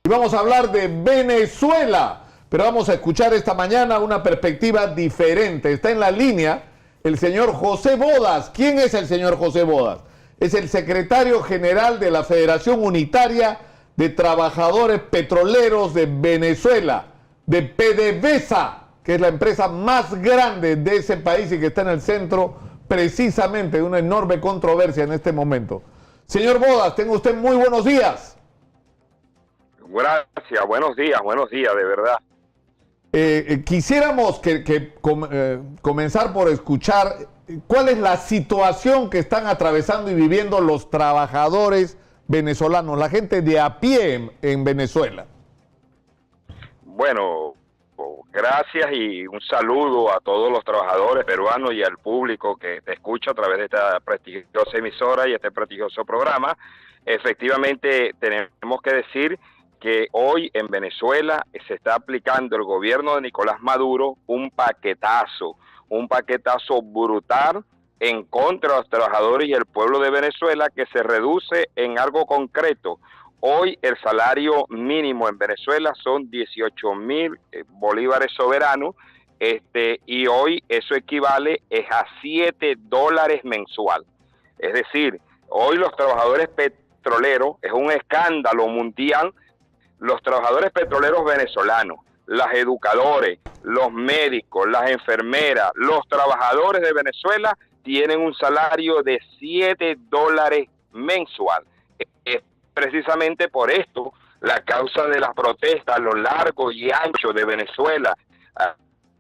Y vamos a hablar de Venezuela, pero vamos a escuchar esta mañana una perspectiva diferente. Está en la línea el señor José Bodas. ¿Quién es el señor José Bodas? Es el secretario general de la Federación Unitaria de Trabajadores Petroleros de Venezuela, de PDVSA, que es la empresa más grande de ese país y que está en el centro precisamente de una enorme controversia en este momento. Señor Bodas, tenga usted muy buenos días. Gracias, buenos días, de verdad. Quisiéramos comenzar por escuchar cuál es la situación que están atravesando y viviendo los trabajadores venezolanos, la gente de a pie en Venezuela. Bueno, gracias y un saludo a todos los trabajadores peruanos y al público que te escucha a través de esta prestigiosa emisora y este prestigioso programa. Efectivamente, tenemos que decir que hoy en Venezuela se está aplicando el gobierno de Nicolás Maduro un paquetazo brutal en contra de los trabajadores y el pueblo de Venezuela, que se reduce en algo concreto. Hoy el salario mínimo en Venezuela son 18.000 bolívares soberanos, y hoy eso equivale a $7 mensual. Es decir, hoy los trabajadores petroleros, es un escándalo mundial, los trabajadores petroleros venezolanos, los educadores, los médicos, las enfermeras, los trabajadores de Venezuela tienen un salario de $7 mensual. Es precisamente por esto la causa de las protestas a lo largo y ancho de Venezuela,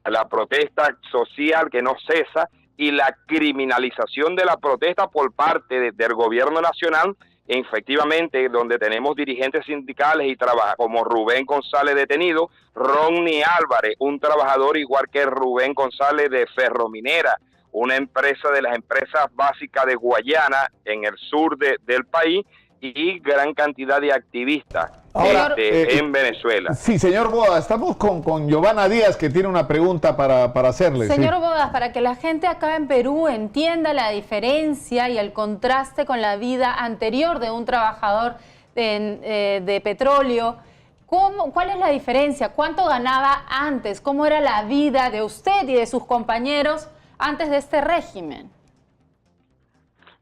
la protesta social que no cesa y la criminalización de la protesta por parte del gobierno nacional. Efectivamente, donde tenemos dirigentes sindicales y como Rubén González detenido, Ronnie Álvarez, un trabajador igual que Rubén González de Ferrominera, una empresa de las empresas básicas de Guayana en el sur del país, y gran cantidad de activistas en Venezuela. Sí, señor Bodas, estamos con Giovanna Díaz, que tiene una pregunta para hacerle. Señor sí. Bodas, para que la gente acá en Perú entienda la diferencia y el contraste con la vida anterior de un trabajador de petróleo, ¿cuál es la diferencia? ¿Cuánto ganaba antes? ¿Cómo era la vida de usted y de sus compañeros antes de este régimen?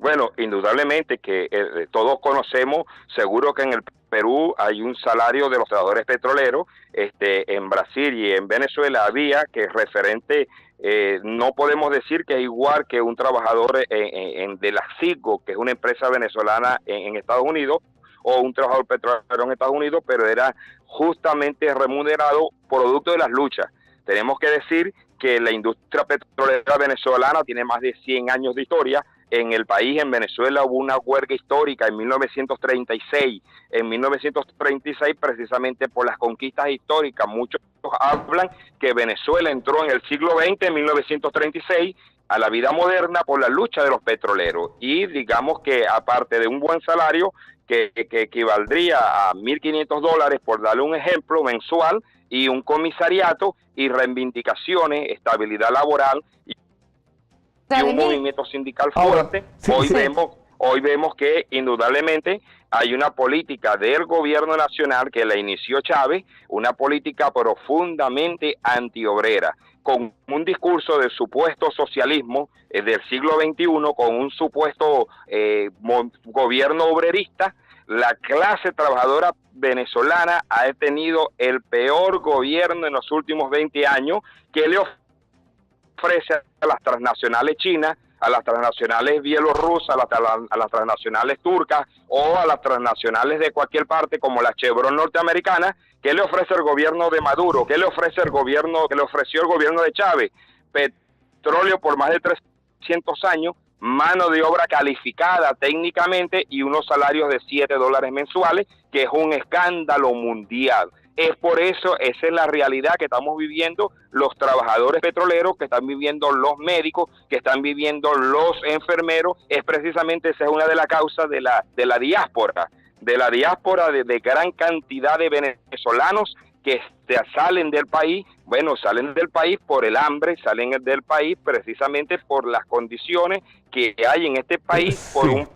Bueno, indudablemente que todos conocemos, seguro que en el Perú hay un salario de los trabajadores petroleros, en Brasil y en Venezuela había, que es referente, no podemos decir que es igual que un trabajador de la CIGO, que es una empresa venezolana en Estados Unidos, o un trabajador petrolero en Estados Unidos, pero era justamente remunerado producto de las luchas. Tenemos que decir que la industria petrolera venezolana tiene más de 100 años de historia. En el país, en Venezuela, hubo una huelga histórica en 1936. En 1936, precisamente por las conquistas históricas, muchos hablan que Venezuela entró en el siglo XX, en 1936, a la vida moderna por la lucha de los petroleros. Y digamos que aparte de un buen salario, que equivaldría a $1.500, por darle un ejemplo, mensual, y un comisariato y reivindicaciones, estabilidad laboral y un movimiento sindical fuerte. Hoy vemos que indudablemente hay una política del gobierno nacional que la inició Chávez, una política profundamente antiobrera, con un discurso de supuesto socialismo del siglo XXI, con un supuesto gobierno obrerista. La clase trabajadora venezolana ha tenido el peor gobierno en los últimos 20 años, que le ofrece a las transnacionales chinas, a las transnacionales bielorrusas, a las transnacionales turcas o a las transnacionales de cualquier parte, como la Chevron norteamericana. ¿Qué le ofrece el gobierno de Maduro? ¿Qué le ofrece el gobierno, que le ofreció el gobierno de Chávez? Petróleo por más de 300 años, mano de obra calificada técnicamente y unos salarios de $7 mensuales, que es un escándalo mundial. Es por eso, esa es la realidad que estamos viviendo los trabajadores petroleros, que están viviendo los médicos, que están viviendo los enfermeros. Es precisamente, esa es una de las causas de la diáspora, de gran cantidad de venezolanos que salen del país, bueno, salen del país por el hambre, salen del país precisamente por las condiciones que hay en este país, por un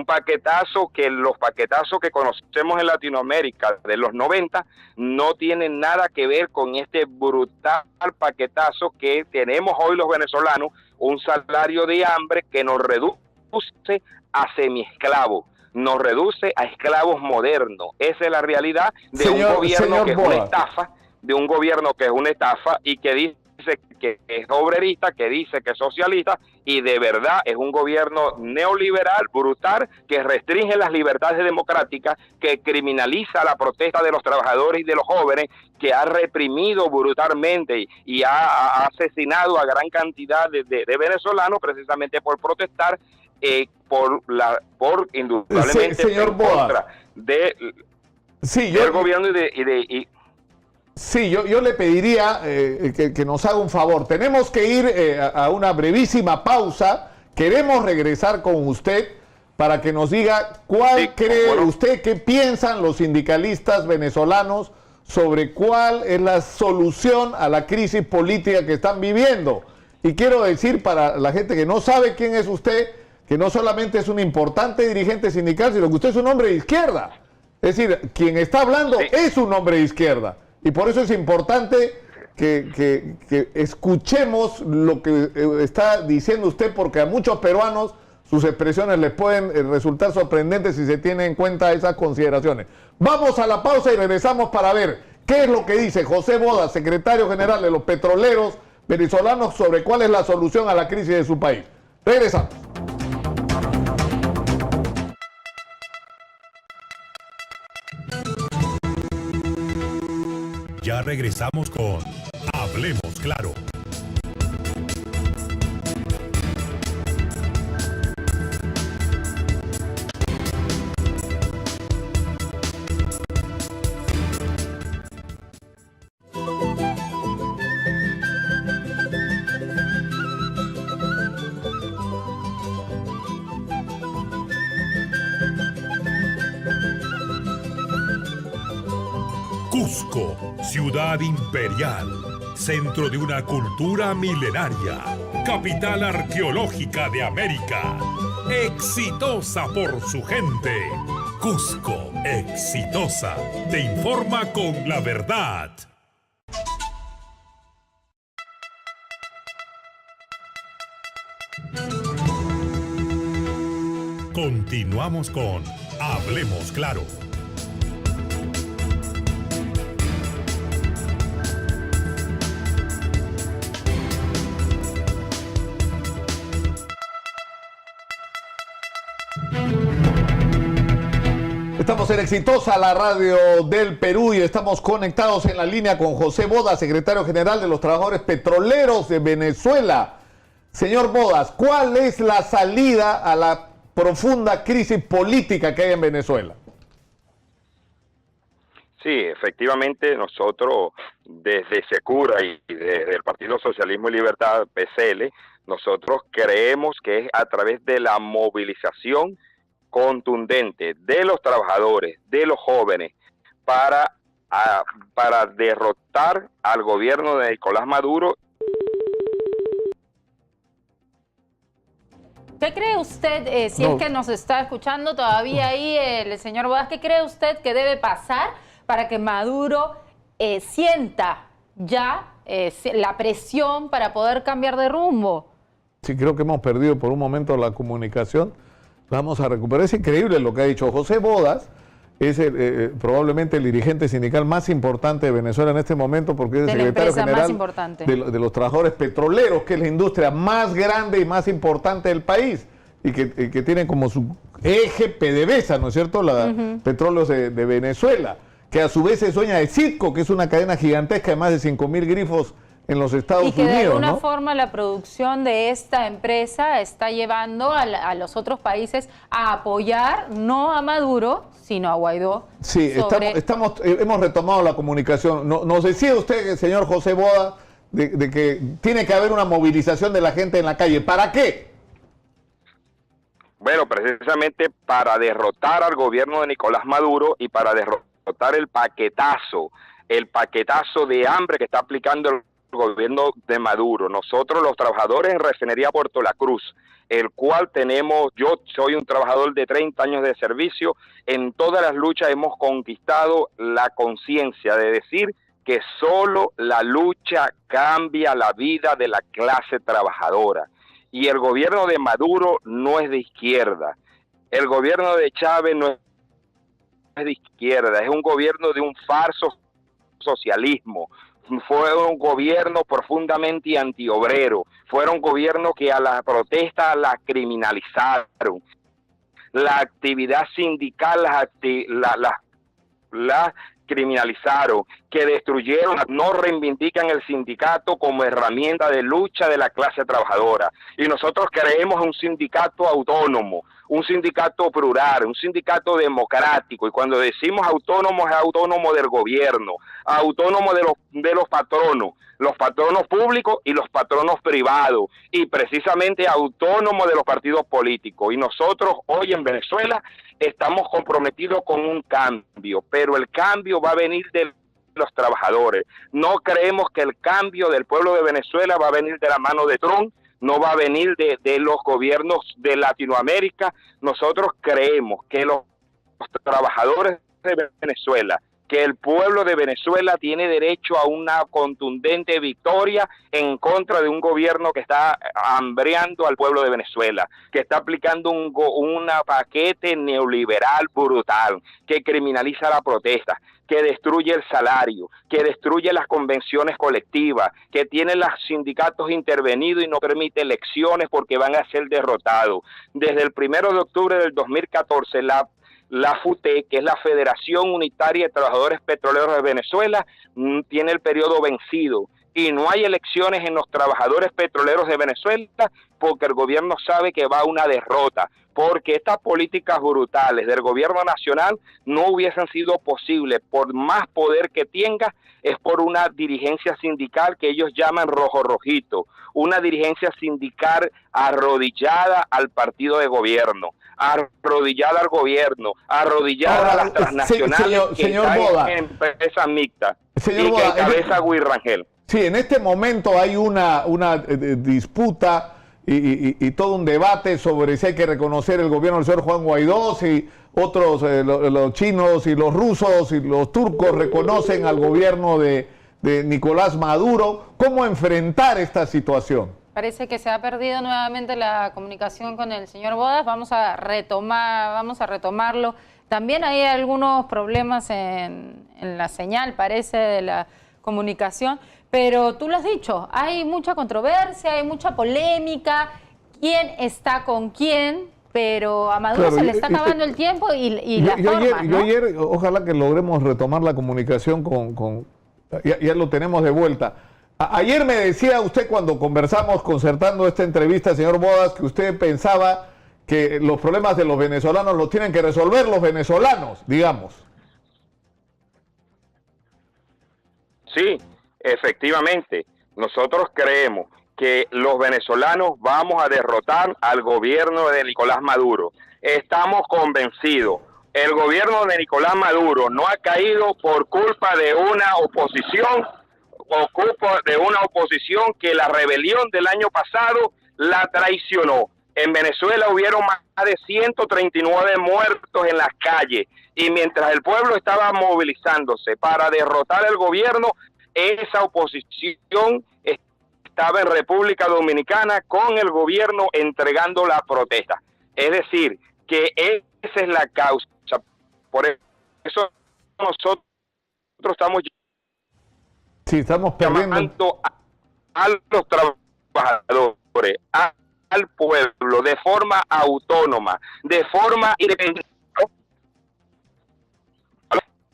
paquetazo que los paquetazos que conocemos en Latinoamérica de los 90 no tienen nada que ver con este brutal paquetazo que tenemos hoy los venezolanos, un salario de hambre que nos reduce a semiesclavos, nos reduce a esclavos modernos. Esa es la realidad de un gobierno que es una estafa, de un gobierno que es una estafa y que dice que es obrerista, que dice que es socialista, y de verdad es un gobierno neoliberal, brutal, que restringe las libertades democráticas, que criminaliza la protesta de los trabajadores y de los jóvenes, que ha reprimido brutalmente y ha asesinado a gran cantidad de venezolanos precisamente por protestar, por indudablemente señor en contra del gobierno Sí, yo le pediría que nos haga un favor. Tenemos que ir a una brevísima pausa. Queremos regresar con usted para que nos diga cuál cree usted, qué piensan los sindicalistas venezolanos sobre cuál es la solución a la crisis política que están viviendo. Y quiero decir para la gente que no sabe quién es usted, que no solamente es un importante dirigente sindical, sino que usted es un hombre de izquierda. Es decir, quien está hablando es un hombre de izquierda. Y por eso es importante que escuchemos lo que está diciendo usted, porque a muchos peruanos sus expresiones les pueden resultar sorprendentes si se tienen en cuenta esas consideraciones. Vamos a la pausa y regresamos para ver qué es lo que dice José Bodas, secretario general de los petroleros venezolanos, sobre cuál es la solución a la crisis de su país. Regresamos. Ya regresamos con Hablemos Claro. Cusco, ciudad imperial, centro de una cultura milenaria, capital arqueológica de América, exitosa por su gente. Cusco, exitosa, te informa con la verdad. Continuamos con Hablemos Claro. Estamos en Exitosa, la radio del Perú, y estamos conectados en la línea con José Bodas, secretario general de los trabajadores petroleros de Venezuela. Señor Bodas, ¿cuál es la salida a la profunda crisis política que hay en Venezuela? Sí, efectivamente nosotros desde Secura y desde el Partido Socialismo y Libertad, PCL, nosotros creemos que es a través de la movilización contundente de los trabajadores, de los jóvenes, para derrotar al gobierno de Nicolás Maduro. ¿Qué cree usted, si es que nos está escuchando todavía ahí el señor Bodas, qué cree usted que debe pasar para que Maduro sienta ya la presión para poder cambiar de rumbo? Sí, creo que hemos perdido por un momento la comunicación. Vamos a recuperar. Es increíble lo que ha dicho José Bodas. Es probablemente el dirigente sindical más importante de Venezuela en este momento, porque es el secretario general de los trabajadores petroleros, que es la industria más grande y más importante del país, y que tiene como su eje PDVSA, ¿no es cierto?, Petróleos de Venezuela, que a su vez es dueña de Citgo, que es una cadena gigantesca de más de 5.000 grifos en los Estados Unidos. Y que de alguna forma la producción de esta empresa está llevando a los otros países a apoyar no a Maduro, sino a Guaidó. Sí, hemos retomado la comunicación. Nos decía usted, señor José Bodas, de que tiene que haber una movilización de la gente en la calle. ¿Para qué? Bueno, precisamente para derrotar al gobierno de Nicolás Maduro y para derrotar el paquetazo el paquetazo de hambre que está aplicando el gobierno de Maduro. Nosotros los trabajadores en Refinería Puerto La Cruz, el cual yo soy un trabajador de 30 años de servicio, en todas las luchas hemos conquistado la conciencia de decir que solo la lucha cambia la vida de la clase trabajadora. Y el gobierno de Maduro no es de izquierda, el gobierno de Chávez no es de izquierda, es un gobierno de un falso socialismo. Fue un gobierno profundamente antiobrero, fueron gobiernos que a la protesta la criminalizaron, la actividad sindical la criminalizaron, que destruyeron, no reivindican el sindicato como herramienta de lucha de la clase trabajadora. Y nosotros creemos en un sindicato autónomo, un sindicato plural, un sindicato democrático. Y cuando decimos autónomo, es autónomo del gobierno, autónomo de los patronos públicos y los patronos privados, y precisamente autónomo de los partidos políticos. Y nosotros hoy en Venezuela estamos comprometidos con un cambio, pero el cambio va a venir de los trabajadores. No creemos que el cambio del pueblo de Venezuela va a venir de la mano de Trump, no va a venir de los gobiernos de Latinoamérica. Nosotros creemos que los trabajadores de Venezuela, que el pueblo de Venezuela tiene derecho a una contundente victoria en contra de un gobierno que está hambreando al pueblo de Venezuela, que está aplicando un paquete neoliberal brutal, que criminaliza la protesta, que destruye el salario, que destruye las convenciones colectivas, que tiene los sindicatos intervenidos y no permite elecciones porque van a ser derrotados. Desde el 1 de octubre del 2014, la FUTE, que es la Federación Unitaria de Trabajadores Petroleros de Venezuela, tiene el periodo vencido y no hay elecciones en los trabajadores petroleros de Venezuela porque el gobierno sabe que va a una derrota, porque estas políticas brutales del gobierno nacional no hubiesen sido posibles por más poder que tenga, es por una dirigencia sindical que ellos llaman rojo-rojito, una dirigencia sindical arrodillada al partido de gobierno, arrodillada al gobierno, arrodillada a las transnacionales señor que Boda, están en empresas mixtas y que Boda, encabeza Guy Rangel. Sí, en este momento hay una disputa y todo un debate sobre si hay que reconocer el gobierno del señor Juan Guaidó, si otros, los chinos y los rusos y los turcos reconocen al gobierno de Nicolás Maduro. ¿Cómo enfrentar esta situación? Parece que se ha perdido nuevamente la comunicación con el señor Bodas. Vamos a retomarlo. También hay algunos problemas en la señal, parece, de la comunicación. Pero tú lo has dicho, hay mucha controversia, hay mucha polémica, quién está con quién, pero a Maduro se le está acabando el tiempo y las formas, ¿no? Ayer, ojalá que logremos retomar la comunicación ya lo tenemos de vuelta. Ayer me decía usted, cuando conversamos concertando esta entrevista, señor Bodas, que usted pensaba que los problemas de los venezolanos los tienen que resolver los venezolanos, digamos. Sí, efectivamente, nosotros creemos que los venezolanos vamos a derrotar al gobierno de Nicolás Maduro. Estamos convencidos. El gobierno de Nicolás Maduro no ha caído por culpa de una oposición, que la rebelión del año pasado la traicionó. En Venezuela hubieron más de 139 muertos en las calles y mientras el pueblo estaba movilizándose para derrotar el gobierno, esa oposición estaba en República Dominicana con el gobierno entregando la protesta. Es decir, que esa es la causa. Por eso nosotros estamos llamando a los trabajadores, al pueblo, de forma autónoma, de forma independiente.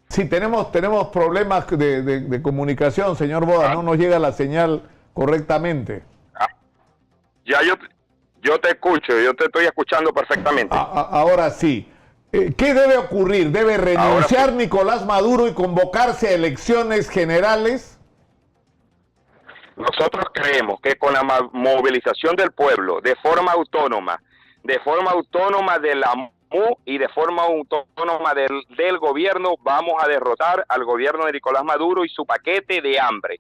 Sí, tenemos problemas de comunicación, señor Bodas, no nos llega la señal correctamente. Ya yo te escucho, yo te estoy escuchando perfectamente. Ahora sí. ¿Qué debe ocurrir? ¿Debe renunciar Nicolás Maduro y convocarse a elecciones generales? Nosotros creemos que con la movilización del pueblo, de forma autónoma de la y de forma autónoma del gobierno vamos a derrotar al gobierno de Nicolás Maduro y su paquete de hambre,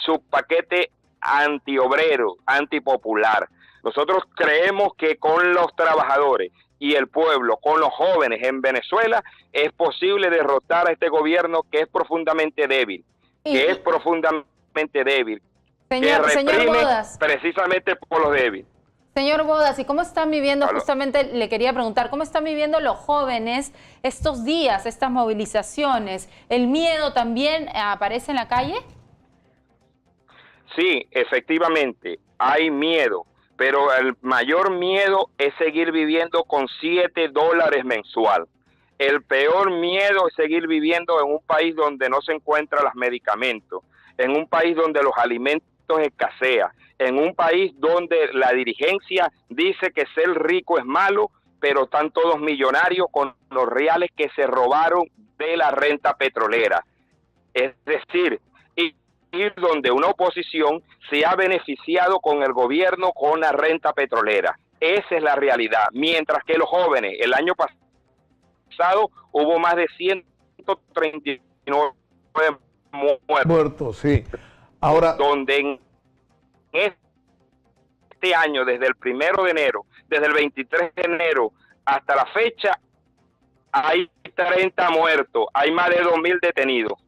su paquete antiobrero, antipopular. Nosotros creemos que con los trabajadores y el pueblo, con los jóvenes en Venezuela, es posible derrotar a este gobierno que es profundamente débil, que Señor reprime Bodas. precisamente por los débiles. Señor Bodas, ¿y cómo están viviendo, ¿Aló? justamente le quería preguntar, cómo están viviendo los jóvenes estos días, estas movilizaciones? ¿El miedo también aparece en la calle? Sí, efectivamente, hay miedo, pero el mayor miedo es seguir viviendo con $7 mensual. El peor miedo es seguir viviendo en un país donde no se encuentran los medicamentos, en un país donde los alimentos escasean, en un país donde la dirigencia dice que ser rico es malo, pero están todos millonarios con los reales que se robaron de la renta petrolera. Es decir, y donde una oposición se ha beneficiado con el gobierno con la renta petrolera. Esa es la realidad. Mientras que los jóvenes, el año pasado hubo más de 139 Muertos, sí. Ahora, donde en este año, desde el 1 de enero, desde el 23 de enero hasta la fecha, hay 30 muertos, hay más de 2.000 detenidos.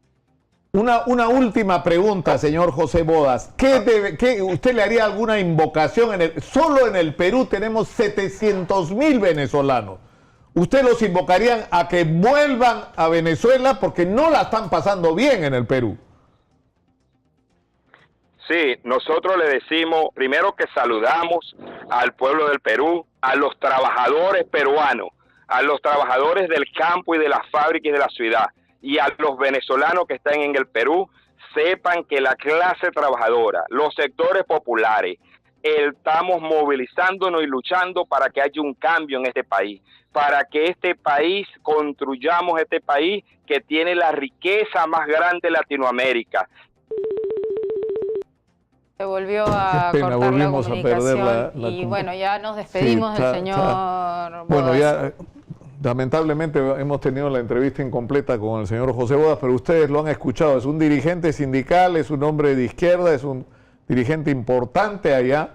una última pregunta, señor José Bodas. ¿Qué usted le haría alguna invocación? Solo en el Perú tenemos 700.000 venezolanos. ¿Usted los invocarían a que vuelvan a Venezuela porque no la están pasando bien en el Perú? Sí, nosotros le decimos primero que saludamos al pueblo del Perú, a los trabajadores peruanos, a los trabajadores del campo y de las fábricas y de la ciudad, y a los venezolanos que están en el Perú, sepan que la clase trabajadora, los sectores populares, estamos movilizándonos y luchando para que haya un cambio en este país, para que este país, construyamos este país que tiene la riqueza más grande de Latinoamérica. Se volvió a Qué pena, cortar la volvimos a perder comunicación y bueno, ya nos despedimos Sí, del señor Bodas. Bueno, ya lamentablemente hemos tenido la entrevista incompleta con el señor José Bodas, pero ustedes lo han escuchado, es un dirigente sindical, es un hombre de izquierda, es un dirigente importante allá